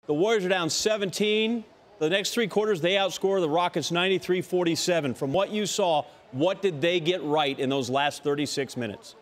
The Warriors are down 17. The next three quarters, they outscore the Rockets 93-47. From what you saw, what did they get right in those last 36 minutes?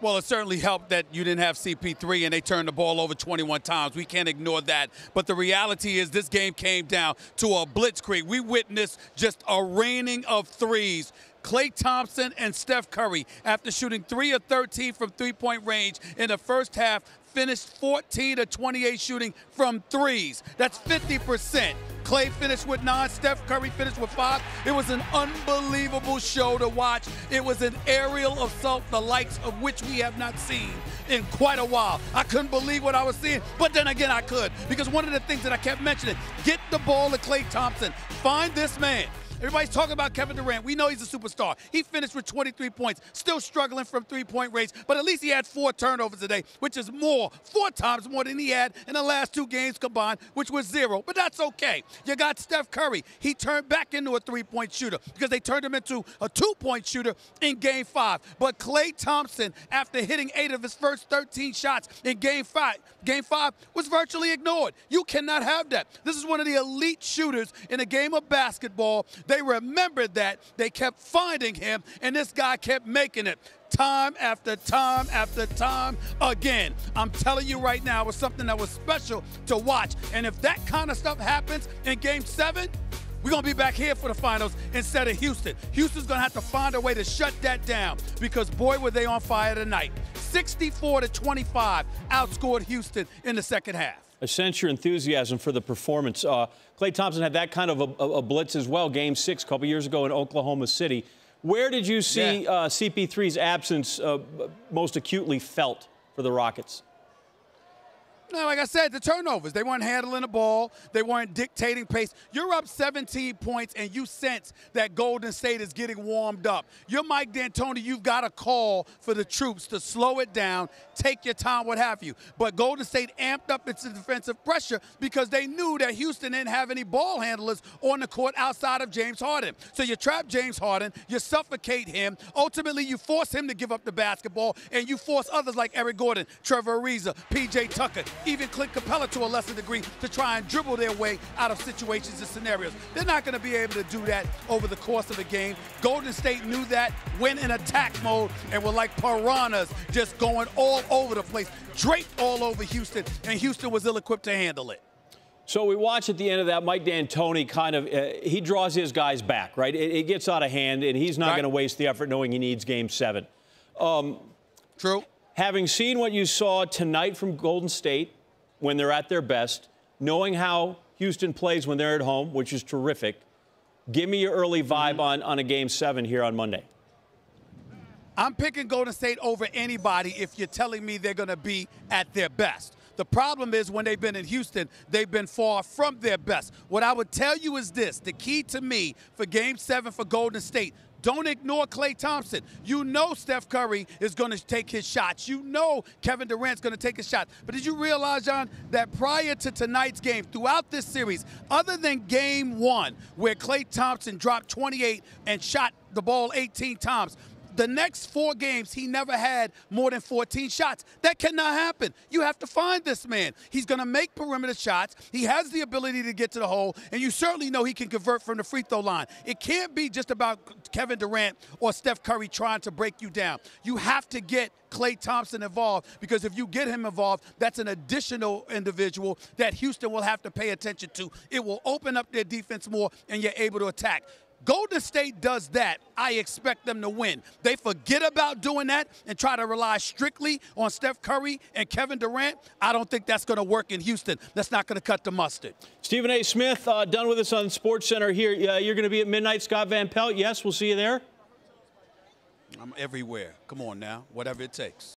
Well, it certainly helped that you didn't have CP3 and they turned the ball over 21 times. We can't ignore that. But the reality is this game came down to a blitzkrieg. We witnessed just a raining of threes. Klay Thompson and Steph Curry, after shooting 3 of 13 from three-point range in the first half, finished 14 of 28 shooting from threes. That's 50%. Klay finished with 9, Steph Curry finished with 5. It was an unbelievable show to watch. It was an aerial assault, the likes of which we have not seen in quite a while. I couldn't believe what I was seeing, but then again I could, because one of the things that I kept mentioning, get the ball to Klay Thompson. Find this man. Everybody's talking about Kevin Durant. We know he's a superstar. He finished with 23 points, still struggling from three-point range, but at least he had 4 turnovers today, which is 4 times more than he had in the last 2 games combined, which was 0. But that's okay. You got Steph Curry. He turned back into a 3-point shooter because they turned him into a 2-point shooter in Game 5. But Klay Thompson, after hitting 8 of his first 13 shots in Game 5 was virtually ignored. You cannot have that. This is one of the elite shooters in a game of basketball. They remembered that. They kept finding him, and this guy kept making it time after time after time again. I'm telling you right now, it was something that was special to watch. And if that kind of stuff happens in Game 7, we're going to be back here for the finals instead of Houston. Houston's going to have to find a way to shut that down because, boy, were they on fire tonight. 64-25 outscored Houston in the second half. I sense your enthusiasm for the performance. Klay Thompson had that kind of a blitz as well, Game 6 a couple years ago in Oklahoma City. Where did you see CP3's absence most acutely felt for the Rockets? No, like I said, the turnovers. They weren't handling the ball. They weren't dictating pace. You're up 17 points, and you sense that Golden State is getting warmed up. You're Mike D'Antoni. You've got a call for the troops to slow it down, take your time, what have you. But Golden State amped up its defensive pressure because they knew that Houston didn't have any ball handlers on the court outside of James Harden. So you trap James Harden, you suffocate him. Ultimately, you force him to give up the basketball, and you force others like Eric Gordon, Trevor Ariza, P.J. Tucker, even Clint Capella to a lesser degree to try and dribble their way out of situations and scenarios. They're not going to be able to do that over the course of a game. Golden State knew that, went in attack mode, and were like piranhas just going all over the place, draped all over Houston, and Houston was ill-equipped to handle it. So we watch at the end of that, Mike D'Antoni kind of, he draws his guys back, right? It gets out of hand, and he's not going to waste the effort knowing he needs Game 7. True. Having seen what you saw tonight from Golden State, when they're at their best, knowing how Houston plays when they're at home, which is terrific, give me your early vibe on a Game 7 here on Monday. I'm picking Golden State over anybody if you're telling me they're going to be at their best. The problem is when they've been in Houston, they've been far from their best. What I would tell you is this. The key to me for Game 7 for Golden State, don't ignore Klay Thompson. You know Steph Curry is going to take his shots. You know Kevin Durant's going to take his shot. But did you realize, John, that prior to tonight's game, throughout this series, other than Game 1, where Klay Thompson dropped 28 and shot the ball 18 times, the next 4 games, he never had more than 14 shots. That cannot happen. You have to find this man. He's going to make perimeter shots. He has the ability to get to the hole, and you certainly know he can convert from the free throw line. It can't be just about Kevin Durant or Steph Curry trying to break you down. You have to get Klay Thompson involved, because if you get him involved, that's an additional individual that Houston will have to pay attention to. It will open up their defense more, and you're able to attack. Golden State does that, I expect them to win. They forget about doing that and try to rely strictly on Steph Curry and Kevin Durant. I don't think that's going to work in Houston. That's not going to cut the mustard. Stephen A. Smith, done with us on SportsCenter here. You're going to be at midnight, Scott Van Pelt. Yes, we'll see you there. I'm everywhere. Come on now, whatever it takes.